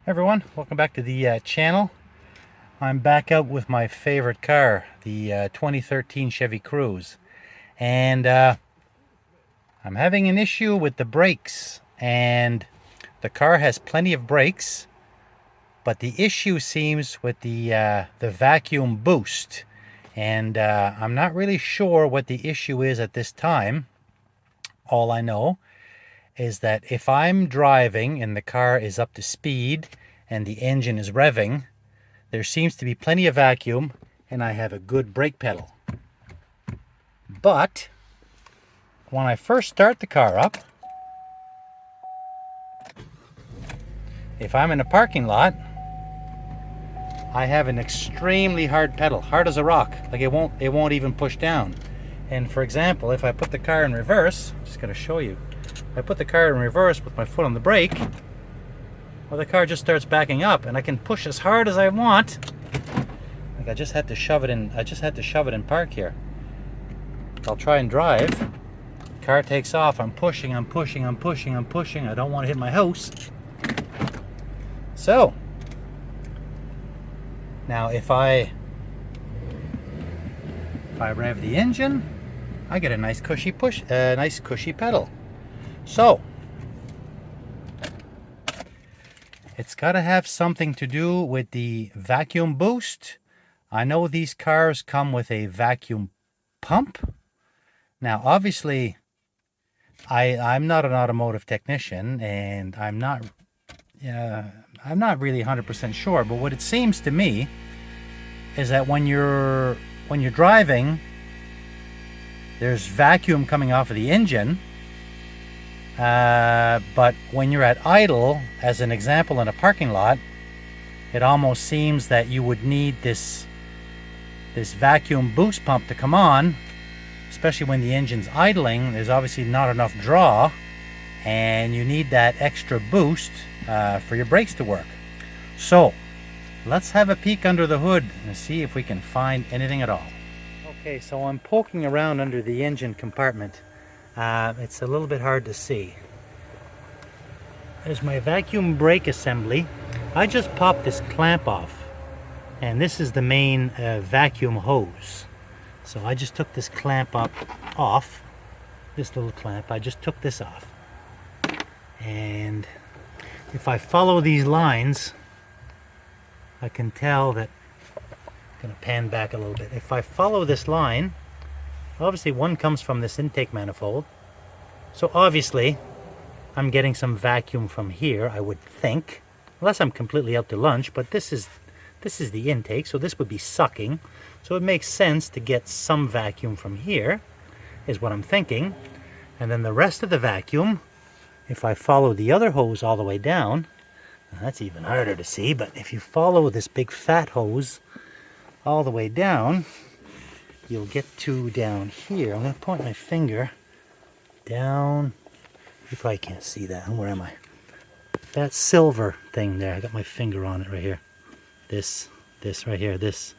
Everyone, welcome back to the channel. I'm back out with my favorite car, the 2013 Chevy Cruze, and I'm having an issue with the brakes. And the car has plenty of brakes, but the issue seems with the vacuum boost, and I'm not really sure what the issue is at this time. All I know is that if I'm driving and the car is up to speed and the engine is revving, there seems to be plenty of vacuum and I have a good brake pedal. But when I first start the car up, if I'm in a parking lot, I have an extremely hard pedal, hard as a rock. Like it won't even push down. And for example, if I put the car in reverse, I'm just going to show you. I put the car in reverse with my foot on the brake, well, the car just starts backing up, and I can push as hard as I want. Like I just had to shove it in. I just had to shove it in park here. I'll try and drive. Car takes off. I'm pushing. I'm pushing. I'm pushing. I'm pushing. I don't want to hit my house. So now, if I rev the engine, I get a nice cushy push, nice cushy pedal. So it's got to have something to do with the vacuum boost. I know these cars come with a vacuum pump. Now, obviously, I'm not an automotive technician, and I'm not really 100% sure. But what it seems to me is that when you're driving, there's vacuum coming off of the engine. But when you're at idle, as an example in a parking lot, it almost seems that you would need this vacuum boost pump to come on, especially when the engine's idling. There's obviously not enough draw, and you need that extra boost for your brakes to work. So let's have a peek under the hood and see if we can find anything at all. Okay, so I'm poking around under the engine compartment. It's a little bit hard to see. There's my vacuum brake assembly. I just popped this clamp off, and this is the main vacuum hose. So I just took this clamp off, this little clamp. I just took this off, and if I follow these lines, I can tell that. I'm going to pan back a little bit. If I follow this line, obviously one comes from this intake manifold, so obviously I'm getting some vacuum from here, I would think, unless I'm completely out to lunch. But this is the intake, so this would be sucking, so it makes sense to get some vacuum from here, is what I'm thinking. And then the rest of the vacuum, if I follow the other hose all the way down, that's even harder to see, but if you follow this big fat hose all the way down, you'll get to down here. I'm going to point my finger down. You probably can't see that. Where am I? That silver thing there. I got my finger on it right here. This right here. This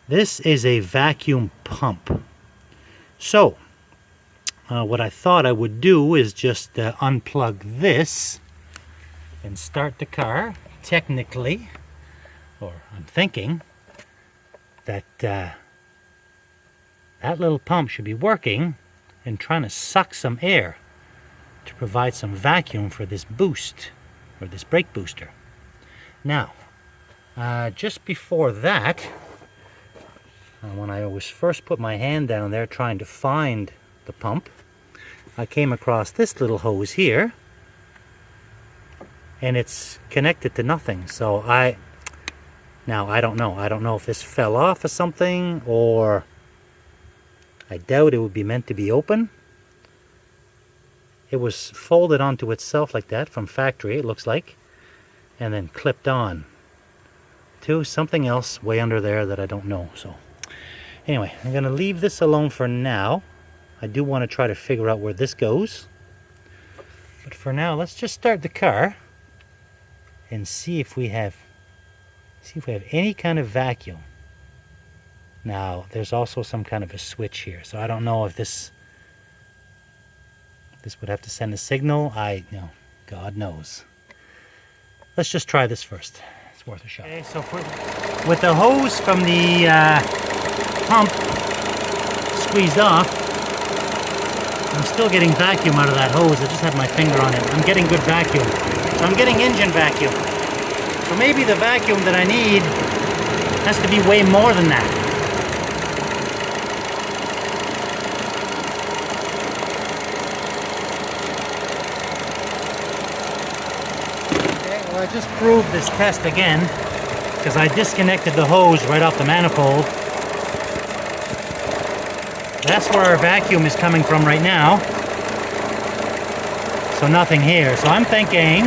is a vacuum pump. So what I thought I would do is just unplug this and start the car. Technically, or I'm thinking that that little pump should be working and trying to suck some air to provide some vacuum for this boost, or this brake booster. Now, just before that, when I was first put my hand down there trying to find the pump, I came across this little hose here, and it's connected to nothing. So now I don't know if this fell off or something, or I doubt it would be meant to be open. It was folded onto itself like that from factory, it looks like, and then clipped on to something else way under there that I don't know. So anyway, I'm going to leave this alone for now. I do want to try to figure out where this goes, but for now let's just start the car and see if we have any kind of vacuum. Now, there's also some kind of a switch here, so I don't know if this would have to send a signal. God knows. let's just try this first. It's worth a shot. Okay, so with the hose from the pump squeezed off, I'm still getting vacuum out of that hose. I just had my finger on it. I'm getting good vacuum. So I'm getting engine vacuum. So maybe the vacuum that I need has to be way more than that. Okay, well, I just proved this test again because I disconnected the hose right off the manifold. That's where our vacuum is coming from right now. So nothing here. So I'm thinking,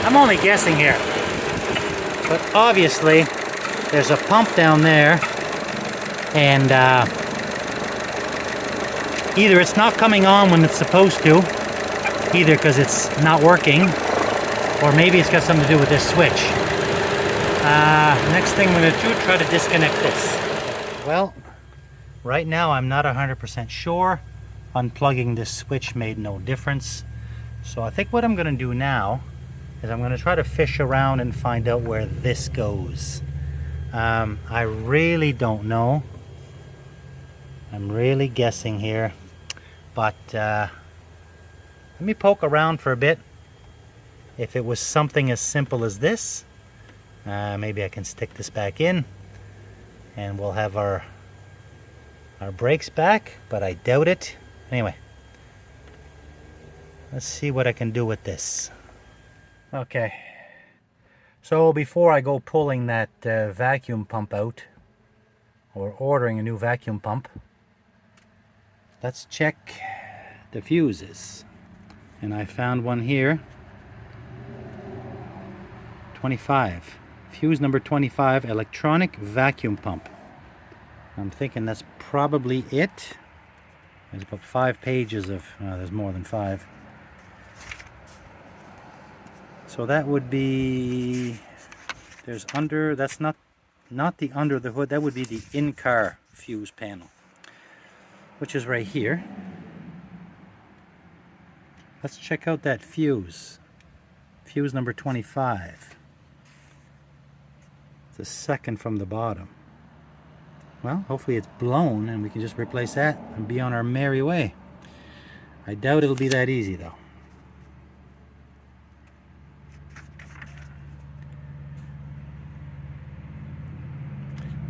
I'm only guessing here, but obviously there's a pump down there, and either it's not coming on when it's supposed to, either because it's not working, or maybe it's got something to do with this switch. Next thing I'm going to do, try to disconnect this. Well, right now I'm not 100% sure. Unplugging this switch made no difference. So I think what I'm going to do now is I'm going to try to fish around and find out where this goes. I really don't know. I'm really guessing here. But let me poke around for a bit. If it was something as simple as this, maybe I can stick this back in and we'll have our brakes back, but I doubt it. Anyway, let's see what I can do with this. Okay, so before I go pulling that vacuum pump out or ordering a new vacuum pump, let's check the fuses. And I found one here, 25. Fuse number 25, electronic vacuum pump. I'm thinking that's probably it. There's about 5 pages of, there's more than 5. So that would be, there's under, that's not the under the hood, that would be the in-car fuse panel, which is right here. Let's check out that fuse. Fuse number 25. The second from the bottom. Well, hopefully it's blown and we can just replace that and be on our merry way. I doubt it'll be that easy though.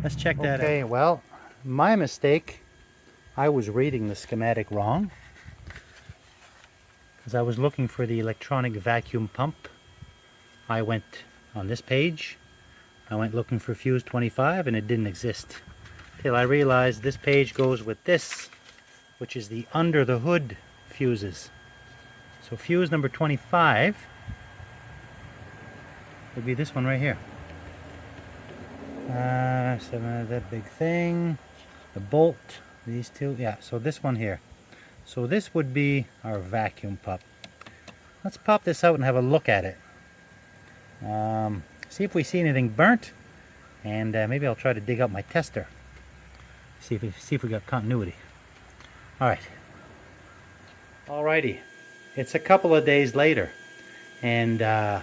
Let's check that out. Okay, well, my mistake. I was reading the schematic wrong because I was looking for the electronic vacuum pump. I went on this page. I went looking for fuse 25 and it didn't exist. Till I realized this page goes with this, which is the under the hood fuses. So fuse number 25 would be this one right here. So that big thing, the bolt, these two, yeah, so this one here. So this would be our vacuum pump. Let's pop this out and have a look at it. See if we see anything burnt, and maybe I'll try to dig up my tester. See if we got continuity. All right. Alrighty. It's a couple of days later, and the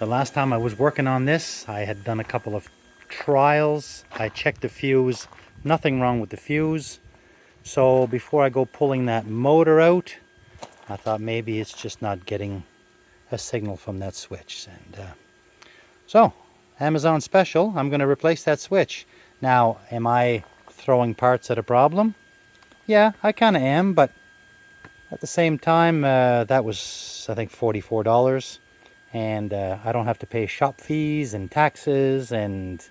last time I was working on this, I had done a couple of trials. I checked the fuse. Nothing wrong with the fuse. So before I go pulling that motor out, I thought maybe it's just not getting a signal from that switch. And so Amazon special, I'm going to replace that switch. Now, am I throwing parts at a problem? Yeah, I kind of am, but at the same time, that was, I think, $44. And I don't have to pay shop fees and taxes and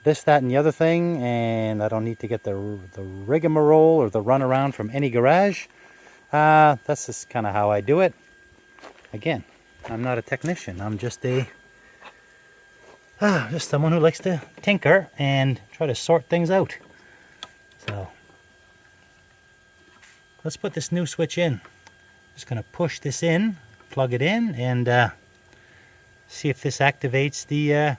this, that, and the other thing. And I don't need to get the rigmarole or the runaround from any garage. That's just kind of how I do it. Again, I'm not a technician. I'm just just someone who likes to tinker and try to sort things out. So let's put this new switch in. Just going to push this in, plug it in, and see if this activates the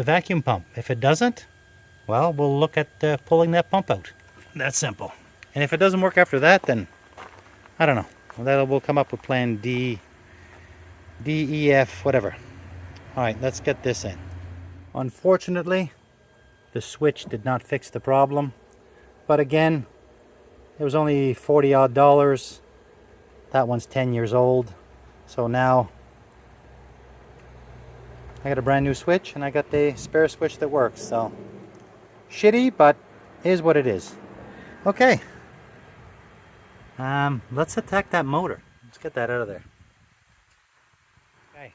vacuum pump. If it doesn't, well, we'll look at pulling that pump out. That's simple. And if it doesn't work after that, then I don't know. That will come up with plan D, D, E, F, whatever. All right, let's get this in. Unfortunately, the switch did not fix the problem. But again, it was only 40 odd dollars. That one's 10 years old. So now I got a brand new switch and I got the spare switch that works. So shitty, but is what it is. Okay. Let's attack that motor. Let's get that out of there. Okay.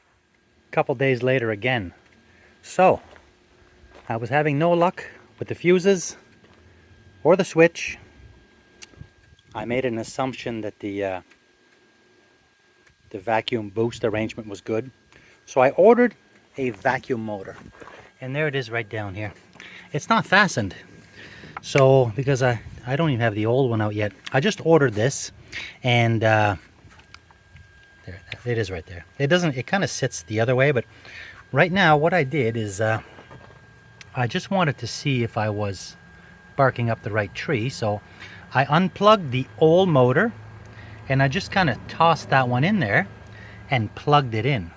A couple days later again. So I was having no luck with the fuses or the switch. I made an assumption that the vacuum boost arrangement was good. So I ordered a vacuum motor. And there it is right down here. It's not fastened. So, because I don't even have the old one out yet. I just ordered this. And there, it is right there. It kind of sits the other way. But right now what I did is I just wanted to see if I was barking up the right tree. So I unplugged the old motor. And I just kind of tossed that one in there and plugged it in.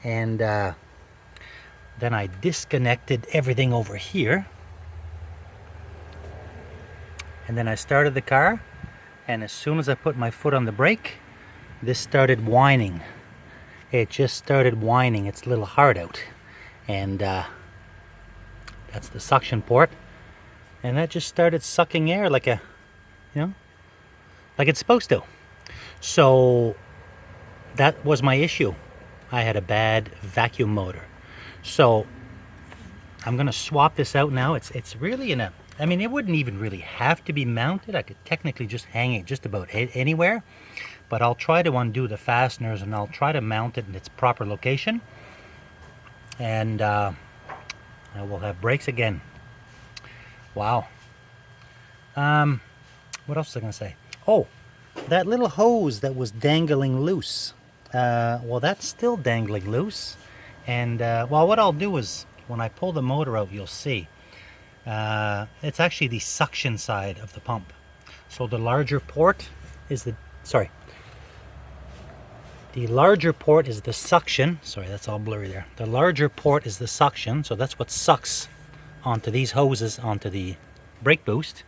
And then I disconnected everything over here. And then I started the car. And as soon as I put my foot on the brake, this started whining. It just started whining its little heart out. And that's the suction port. And that just started sucking air like a, like it's supposed to. So that was my issue. I had a bad vacuum motor. So I'm gonna swap this out now. It's really in a, I mean, it wouldn't even really have to be mounted. I could technically just hang it just about anywhere, but I'll try to undo the fasteners and I'll try to mount it in its proper location. And I will have brakes again. Wow. What else was I gonna say? Oh, that little hose that was dangling loose. Well, that's still dangling loose. And well, what I'll do is when I pull the motor out, you'll see. It's actually the suction side of the pump. So the larger port is the, the larger port is the suction. Sorry, that's all blurry there. The larger port is the suction. So that's what sucks onto these hoses, onto the brake boost.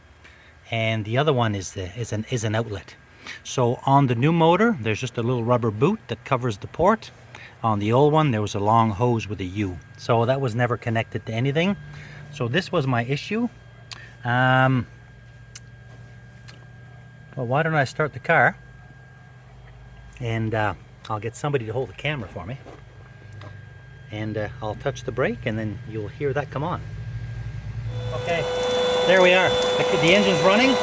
And the other one is an outlet. So on the new motor, there's just a little rubber boot that covers the port. On the old one, there was a long hose with a U. So that was never connected to anything. So this was my issue. Well, why don't I start the car? And I'll get somebody to hold the camera for me. And I'll touch the brake and then you'll hear that come on. Okay, there we are. The engine's running.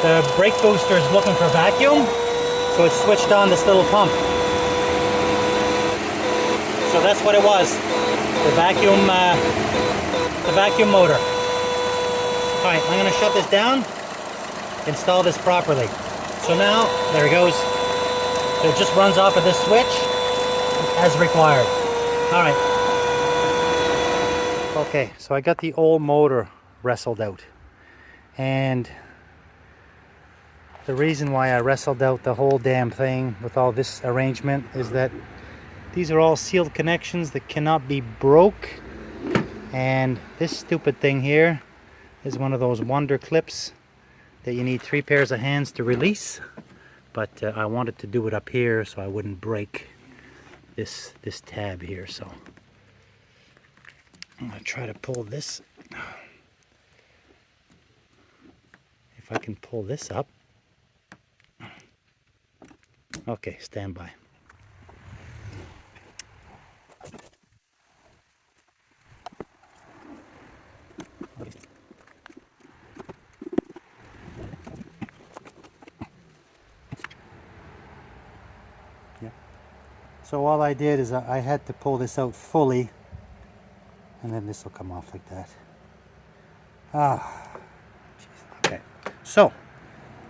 The brake booster is looking for vacuum, so it's switched on this little pump. So that's what it was, the vacuum motor. All right, I'm gonna shut this down, install this properly. So now, there it goes. So it just runs off of this switch as required. All right. Okay, so I got the old motor wrestled out. And the reason why I wrestled out the whole damn thing with all this arrangement is that these are all sealed connections that cannot be broke. And this stupid thing here is one of those wonder clips that you need 3 pairs of hands to release. But I wanted to do it up here so I wouldn't break this tab here. So I'm gonna try to pull this. If I can pull this up. Okay, stand by. Yeah. So all I did is I had to pull this out fully, and then this will come off like that. Ah, jeez. Okay. So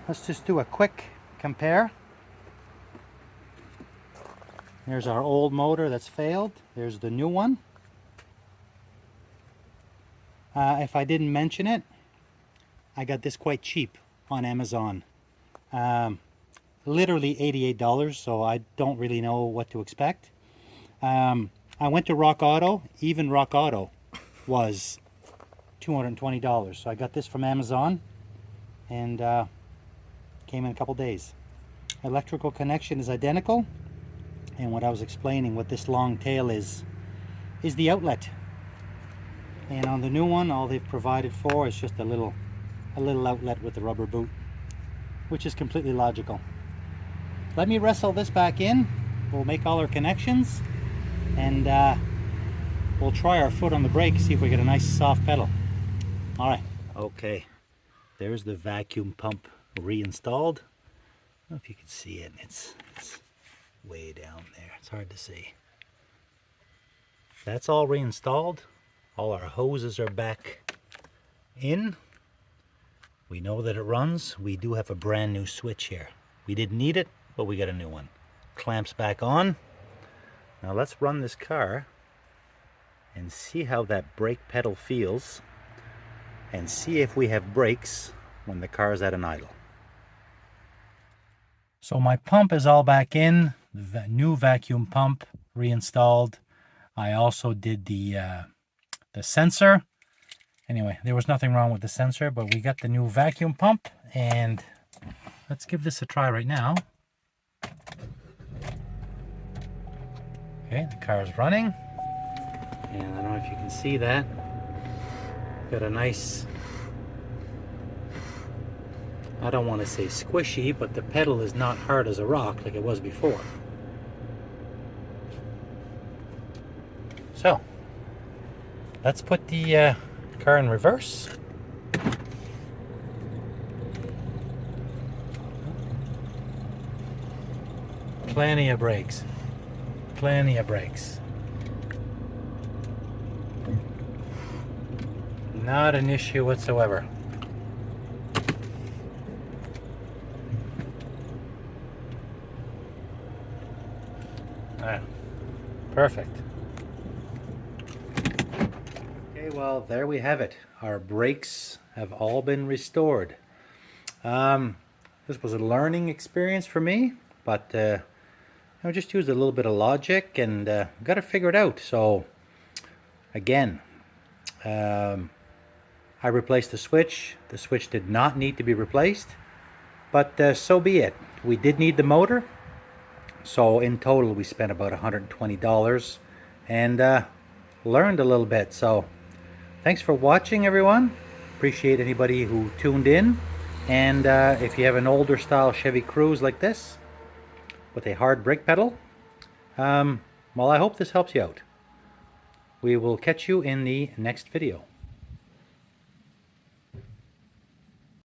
let's just do a quick compare. There's our old motor that's failed. There's the new one. If I didn't mention it, I got this quite cheap on Amazon. Literally $88, so I don't really know what to expect. I went to Rock Auto. Even Rock Auto was $220. So I got this from Amazon, and came in a couple days. Electrical connection is identical, and what I was explaining, what this long tail is the outlet. And on the new one, all they've provided for is just a little outlet with the rubber boot, which is completely logical. Let me wrestle this back in. We'll make all our connections, and we'll try our foot on the brake, see if we get a nice soft pedal. All right. Okay, there's the vacuum pump reinstalled. I don't know if you can see it. It's way down there. It's hard to see. That's all reinstalled. All our hoses are back in. We know that it runs. We do have a brand new switch here. We didn't need it, but we got a new one. Clamps back on. Now let's run this car and see how that brake pedal feels, and see if we have brakes when the car is at an idle. So my pump is all back in. The new vacuum pump reinstalled. I also did the sensor. Anyway, there was nothing wrong with the sensor, but we got the new vacuum pump, and let's give this a try right now. Okay, the car is running, and I don't know if you can see that. Got a nice, I don't want to say squishy, but the pedal is not hard as a rock like it was before. So, let's put the car in reverse. Plenty of brakes. Plenty of brakes. Not an issue whatsoever. Ah, perfect. Okay, well, there we have it. Our brakes have all been restored. This was a learning experience for me, but I just used a little bit of logic and got to figure it out. So again, I replaced the switch. The switch did not need to be replaced, but so be it. We did need the motor, so in total we spent about $120 and learned a little bit. So thanks for watching, everyone. Appreciate anybody who tuned in. And if you have an older style Chevy Cruze like this with a hard brake pedal, well, I hope this helps you out. We will catch you in the next video.